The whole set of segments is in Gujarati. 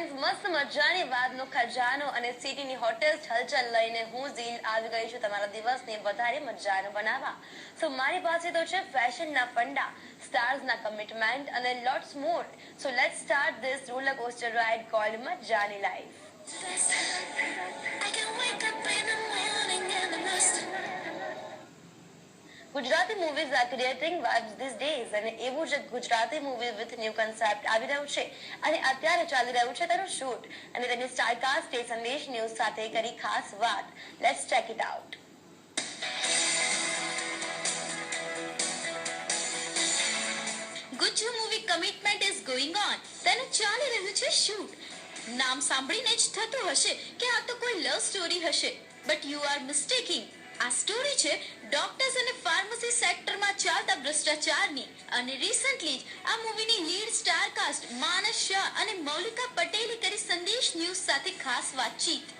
ફ્રેન્ડ્સ મસ્ત મજાની વાતનો ખજાનો અને સિટીની હોટેલ્સ હલચલ લઈને હું ઝીલ આવી ગઈ છું તમારા દિવસને વધારે મજાનો બનાવવા. સો મારી પાસે તો છે ફેશનના ફંડા, સ્ટાર્સના કમિટમેન્ટ અને lots more. So let's start this roller coaster ride called મજાની life. Gujarati movies are creating vibes these days અને એવું જ Gujarati movie with new concept આવી રહ્યું છે અને અત્યારે ચાલી રહ્યું છે તેનું શૂટ અને તેની સ્ટારકાસ્ટે સંદેશ ન્યૂઝ સાથે કરી ખાસ વાત. Let's check it out. Gujju movie commitment is going on. તેનું ચાલી રહ્યું છે શૂટ. નામ સાંભળીને જ થતું હશે કે આ તો કોઈ લવ સ્ટોરી હશે, બટ યુ આર મિસ્ટેકિંગ. આ સ્ટોરી છે ડોક્ટર્સ અને ફાર્મસી સેક્ટરમાં ચાલતા ભ્રષ્ટાચારની અને રિસન્ટલી જ આ મૂવીની લીડ સ્ટાર કાસ્ટ માનસ શાહ અને મૌલિકા પટેલે કરી સંદેશ ન્યૂઝ સાથે ખાસ વાતચીત.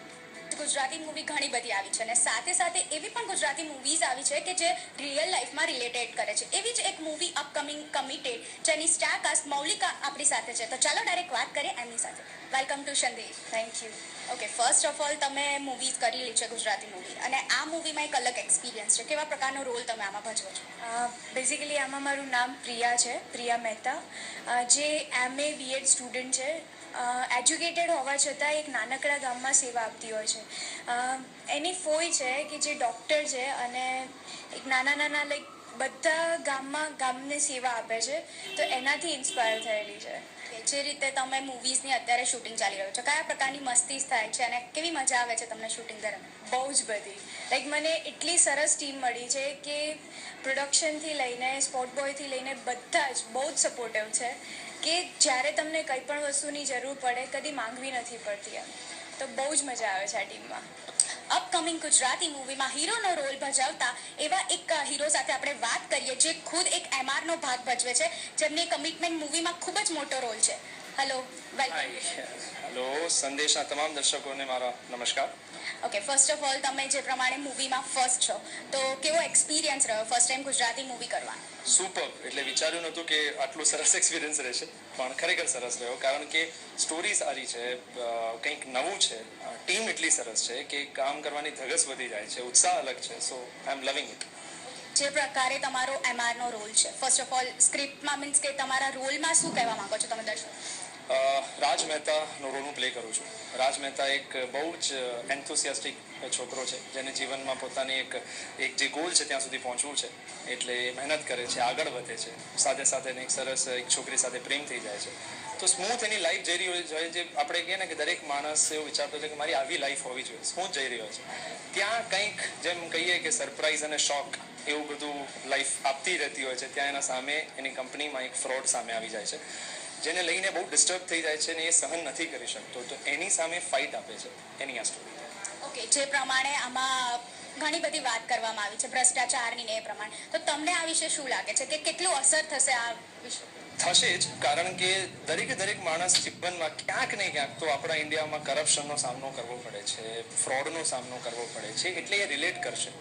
ગુજરાતી મૂવી ઘણી બધી આવી છે અને સાથે સાથે એવી પણ ગુજરાતી મૂવીઝ આવી છે કે જે રિયલ લાઈફમાં રિલેટેડ કરે છે. એવી જ એક મૂવી અપકમિંગ કમિટેડ જેની સ્ટાર કાસ્ટ મૌલિકા આપણી સાથે છે. તો ચાલો ડાયરેક્ટ વાત કરીએ એમની સાથે. વેલકમ ટુ સંદેશ. Thank you. Okay, first of all તમે મૂવીઝ કરેલી છે ગુજરાતી મૂવી અને આ મૂવીમાં એક અલગ એક્સપિરિયન્સ છે. કેવા પ્રકારનો રોલ તમે આમાં ભજવો છો? બેઝિકલી આમાં મારું નામ પ્રિયા છે, પ્રિયા મહેતા, જે MA BEd સ્ટુડન્ટ છે. એજ્યુકેટેડ હોવા છતાં એક નાનકડા ગામમાં સેવા આપતી હોય છે. એની ફોઈ છે કે જે ડૉક્ટર છે અને એક નાના લાઈક બધા ગામને સેવા આપે છે, તો એનાથી ઇન્સ્પાયર થયેલી છે. જે રીતે તમે મૂવીઝની અત્યારે શૂટિંગ ચાલી રહ્યું છે, કયા પ્રકારની મસ્તી થાય છે અને કેવી મજા આવે છે તમને શૂટિંગ દરમિયાન? બહુ જ બધી. લાઈક મને એટલી સરસ ટીમ મળી છે કે પ્રોડક્શનથી લઈને સ્પોટ બોયથી લઈને બધા જ બહુ જ સપોર્ટિવ છે કે જ્યારે તમને કંઈ પણ વસ્તુની જરૂર પડે કદી માંગવી નથી પડતી એમ. તો બહુ જ મજા આવે છે આ ટીમમાં. અપકમિંગ ગુજરાતી મૂવીમાં હીરોનો રોલ ભજવતા એવા એક હીરો સાથે આપણે વાત કરીએ જે ખુદ એક MRનો ભાગ ભજવે છે, જેમની કમિટમેન્ટ મૂવીમાં ખૂબ જ મોટો રોલ છે. Hello, welcome. હેલો, સંદેશના તમામ દર્શકોને મારા નમસ્કાર. ઓકે, ફર્સ્ટ ઓફ ઓલ તમે જે પ્રમાણે મૂવીમાં ફર્સ્ટ છો, તો કેવો એક્સપિરિયન્સ રહ્યો ફર્સ્ટ ટાઈમ ગુજરાતી મૂવી કરવાનો? સુપર. એટલે વિચાર્યું નહોતું કે આટલું સરસ એક્સપિરિયન્સ રહેશે, પણ ખરેખર સરસ રહ્યો. કારણ કે સ્ટોરી સારી છે, કંઈક નવું છે, ટીમ એટલી સરસ છે કે કામ કરવાની ધગસ વધી જાય છે, ઉત્સાહ અલગ છે. સો આઈ એમ લવિંગ ઇટ. જે પ્રકારે તમારો MRનો રોલ છે, ફર્સ્ટ ઓફ ઓલ સ્ક્રિપ્ટમાં મીન્સ કે તમારા રોલમાં શું કહેવા માંગો છો તમે દર્શકો? રાજ મહેતાનો રોલ હું પ્લે કરું છું. રાજ મહેતા એક બહુ જ એન્થુસિયાસ્ટિક છોકરો છે જેને જીવનમાં પોતાની એક જે ગોલ છે ત્યાં સુધી પહોંચવું છે, એટલે મહેનત કરે છે, આગળ વધે છે, સાથે સાથે એક સરસ એક છોકરી સાથે પ્રેમ થઈ જાય છે. તો સ્મૂથ એની લાઈફ જઈ રહી હોય, જે આપણે કહીએ ને કે દરેક માણસ એવું વિચારતો છે કે મારી આવી લાઈફ હોવી જોઈએ, સ્મૂથ જઈ રહ્યો છે. ત્યાં કંઈક જેમ કહીએ કે સરપ્રાઇઝ અને શોક એવું બધું લાઈફ આપતી રહેતી હોય છે. ત્યાં એના સામે એની કંપનીમાં એક ફ્રોડ સામે આવી જાય છે જેને લઈને બહુ ડિસ્ટર્બ થઈ જાય છે ને એ સહન નથી કરી શકતો, તો એની સામે ફાઇટ આપે છે એની આ સ્ટોરી. ઓકે, જે પ્રમાણે આમાં ઘણી બધી વાત કરવામાં આવી છે ભ્રષ્ટાચારની ને એ પ્રમાણે, તો તમને આ વિશે શું લાગે છે કે કેટલું અસર થશે આ વિશે? થશે જ, કારણ કે દરેક માણસ જીવનમાં ક્યાંક ને ક્યાંક તો આપણા ઇન્ડિયામાં કરપ્શનનો સામનો કરવો પડે છે, ફ્રોડનો સામનો કરવો પડે છે, એટલે એ રિલેટ કરશે.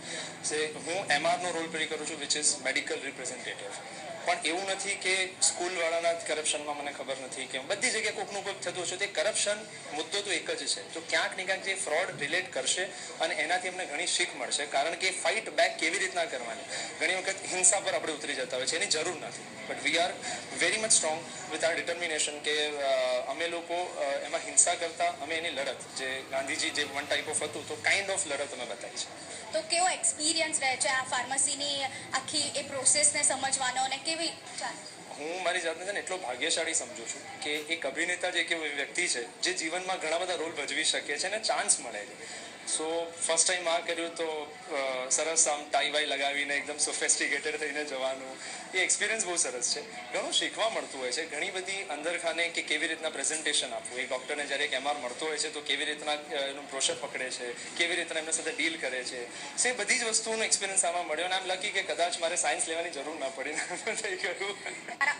હું MRનો રોલ પ્લે કરું છું, વિચ ઇઝ મેડિકલ રિપ્રેઝેન્ટેટિવ. પણ એવું નથી કે સ્કૂલવાળાના કરપ્શનમાં મને ખબર નથી કે બધી જગ્યાએ કોઈકનું કોઈક થતું હશે. તે કરપ્શન મુદ્દો તો એક જ છે. તો ક્યાંક ને ક્યાંક જે ફ્રોડ રિલેટ કરશે અને એનાથી અમને ઘણી શીખ મળશે, કારણ કે ફાઇટ બેક કેવી રીતના કરવાની. ઘણી વખત હિંસા પર આપણે ઉતરી જતા હોય છે, એની જરૂર નથી. But we are very much strong with our determination કે અમે લોકો એમાં હિંસા કરતા અમે એની લડત, જે ગાંધીજી જે વન ટાઈપ ઓફ હતું, તો કાઇન્ડ ઓફ લડત અમે બતાવી છે. તો કેવો એક્સપિરિયન્સ રહે છે આ ફાર્મસીની આખી એ પ્રોસેસને સમજવાનો અને કેવી ચાલે? હું મારી જાતને છે ને એટલો ભાગ્યશાળી સમજું છું કે એક અભિનેતા જે એક વ્યક્તિ છે જે જીવનમાં ઘણા બધા રોલ ભજવી શકે છે અને ચાન્સ મળે છે. સો ફર્સ્ટ ટાઈમ આ કર્યું તો સરસ આમ ટાઈ વાઈ લગાવીને એકદમ સોફેસ્ટિકેટેડ થઈને જવાનું, એ એક્સપિરિયન્સ બહુ સરસ છે. ઘણું શીખવા મળતું હોય છે, ઘણી બધી અંદરખાને કે કેવી રીતના પ્રેઝન્ટેશન આપવું. એક ડૉક્ટરને જ્યારે એક MR મળતો હોય છે તો કેવી રીતના એનું પ્રોસેસ પકડે છે, કેવી રીતના એમના સાથે ડીલ કરે છે, સે બધી જ વસ્તુઓનો એક્સપિરિયન્સ આમાં મળ્યો. અને આમ લકી કે કદાચ મારે સાયન્સ લેવાની જરૂર ના પડી થઈ ગયું.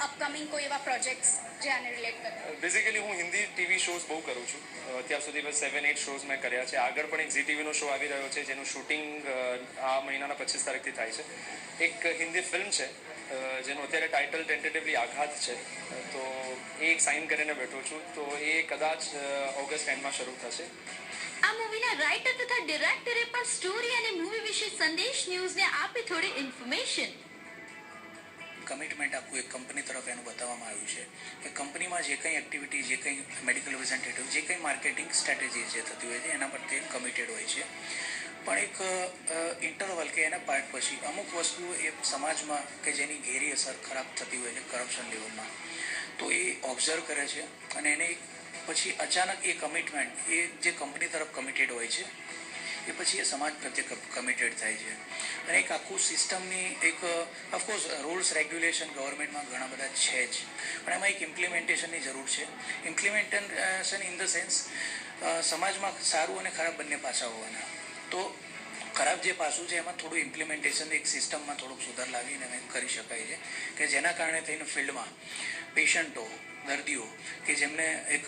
અપકમિંગ કોઈ એવા પ્રોજેક્ટ્સ જે આને રિલેટ કરે? બેઝિકલી હું હિન્દી TV શોઝ બહુ કરું છું. અત્યાર સુધી બસ 7-8 શોઝ મેં કર્યા છે. આગળ પણ એક ઝી ટીવીનો શો આવી રહ્યો છે જેનું શૂટિંગ આ મહિનાના 25 તારીખથી થાય છે. એક હિન્દી ફિલ્મ છે જેનું અત્યારે ટાઇટલ ટેન્ટેટિવલી આઘાત છે. તો એ એક સાઇન કરીને બેઠો છું, તો એ કદાચ ઓગસ્ટ એન્ડમાં શરૂ થશે. આ મૂવીના રાઇટર તથા ડિરેક્ટરે પણ સ્ટોરી અને મૂવી વિશે સંદેશ ન્યૂઝને આપી થોડી ઇન્ફોર્મેશન. કમિટમેન્ટ આખું એક કંપની તરફ એનું બતાવવામાં આવ્યું છે કે કંપનીમાં જે કંઈ એક્ટિવિટી, જે કંઈ મેડિકલ રિપ્રેઝેન્ટેટિવ, જે કંઈ માર્કેટિંગ સ્ટ્રેટેજી જે થતી હોય છે એના પર તે કમિટેડ હોય છે. પણ એક ઇન્ટરવલ કે એના પાર્ટ પછી અમુક વસ્તુઓ એ સમાજમાં કે જેની ઘેરી અસર ખરાબ થતી હોય છે કરપ્શન લેવલમાં, તો એ ઓબ્ઝર્વ કરે છે અને એને પછી અચાનક એ કમિટમેન્ટ એ જે કંપની તરફ કમિટેડ હોય છે એ પછી એ સમાજ પ્રત્યે કમિટેડ થાય છે. અને એક આખું સિસ્ટમની એક ઓફકોર્સ રૂલ્સ રેગ્યુલેશન ગવર્મેન્ટમાં ઘણા બધા છે જ, પણ એમાં એક ઇમ્પ્લિમેન્ટેશનની જરૂર છે. ઇમ્પ્લિમેન્ટેશન ઇન ધ સેન્સ સમાજમાં સારું અને ખરાબ બંને પાસા હોવાના. તો ખરાબ જે પાસું છે એમાં થોડું ઇમ્પ્લિમેન્ટેશન એક સિસ્ટમમાં થોડુંક સુધાર લાવીને કરી શકાય છે કે જેના કારણે થઈને ફિલ્ડમાં પેશન્ટો, દર્દીઓ કે જેમને એક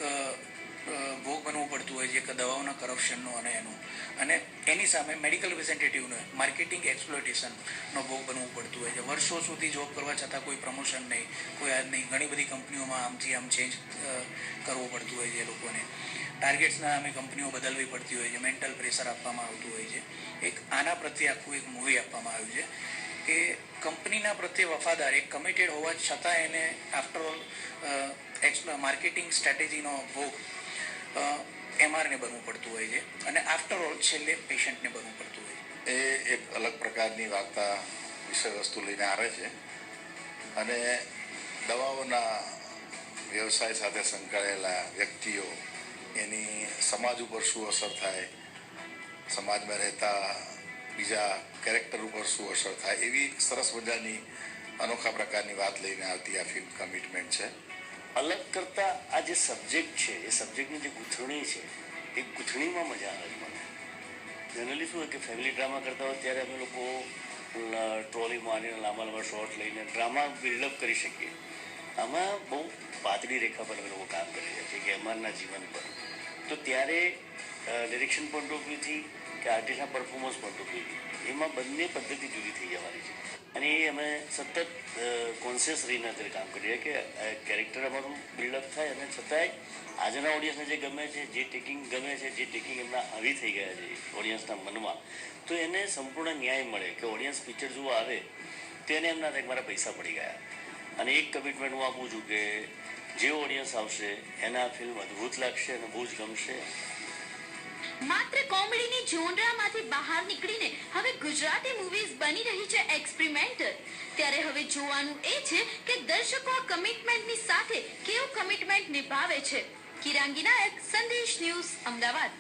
ભોગ બનવું પડતું હોય છે કે દવાઓના કરપ્શનનો અને એનું, અને એની સામે મેડિકલ રિપ્રેઝેન્ટેટિવને માર્કેટિંગ એક્સપ્લોટેશનનો ભોગ બનવું પડતું હોય છે. વર્ષો સુધી જોબ કરવા છતાં કોઈ પ્રમોશન નહીં, કોઈ યાદ નહીં. ઘણી બધી કંપનીઓમાં આમથી આમ ચેન્જ કરવું પડતું હોય છે એ લોકોને. ટાર્ગેટ્સના નામે કંપનીઓ બદલવી પડતી હોય છે, મેન્ટલ પ્રેશર આપવામાં આવતું હોય છે. એક આના પ્રત્યે આખું એક મૂવી આપવામાં આવ્યું છે કે કંપનીના પ્રત્યે વફાદાર, એક કમિટેડ હોવા છતાં એને આફ્ટર ઓલ માર્કેટિંગ સ્ટ્રેટેજીનો ભોગ એમઆરને બનવું પડતું હોય છે અને આફ્ટર ઓલ છેલ્લે પેશન્ટને બનવું પડતું હોય છે. એ એક અલગ પ્રકારની વાર્તા વિષય વસ્તુ લઈને આવે છે અને દવાઓના વ્યવસાય સાથે સંકળાયેલા વ્યક્તિઓ, એની સમાજ ઉપર શું અસર થાય, સમાજમાં રહેતા બીજા કેરેક્ટર ઉપર શું અસર થાય, એવી સરસ મજાની અનોખા પ્રકારની વાત લઈને આવતી આ ફિલ્મ કમિટમેન્ટ છે. અલગ કરતા આ જે સબ્જેક્ટ છે, એ સબ્જેક્ટની જે ગૂંથણી છે એ ગૂંથણીમાં મજા આવે છે મને. જનરલી શું હોય કે ફેમિલી ડ્રામા કરતા હોય ત્યારે અમે લોકો ટ્રોલી મારીને લાંબા લાંબા શોર્ટ લઈને ડ્રામા બિલ્ડઅપ કરી શકીએ. આમાં બહુ પાતળી રેખા પર અમે લોકો કામ કરી રહ્યા છીએ કે એમના જીવન પર. તો ત્યારે ડિરેક્શન પોઈન્ટ ઓફ વ્યૂથી કે આર્ટિસ્ટના પરફોર્મન્સ પોઈન્ટ ઓફ વ્યૂથી એમાં બંને પદ્ધતિ જુદી થઈ જવાની છે. અને એ અમે સતત કોન્શિયસ રહીને અત્યારે કામ કરીએ કે કેરેક્ટર અમારું બિલ્ડઅપ થાય અને છતાંય આજના ઓડિયન્સને જે ગમે છે, જે ટેકિંગ ગમે છે, જે ટેકિંગ એમના હાવી થઈ ગયા છે ઓડિયન્સના મનમાં, તો એને સંપૂર્ણ ન્યાય મળે કે ઓડિયન્સ પિક્ચર જોવા આવે તો એને એમ ના થાય કે મારા પૈસા પડી ગયા. અને એક કમિટમેન્ટ હું આપું છું કે જે ઓડિયન્સ આવશે એને આ ફિલ્મ અદ્ભુત લાગશે અને બહુ જ ગમશે. માત્ર કોમેડીની જોનરામાંથી બહાર નીકળીને હવે ગુજરાતી મૂવીઝ બની રહી છે એક્સપેરિમેન્ટલ. ત્યારે હવે જોવાનું એ છે કે દર્શકો આ કમિટમેન્ટની સાથે કેવું કમિટમેન્ટ નિભાવે છે. કિરાંગી નાયક, સંદેશ ન્યૂઝ, અમદાવાદ.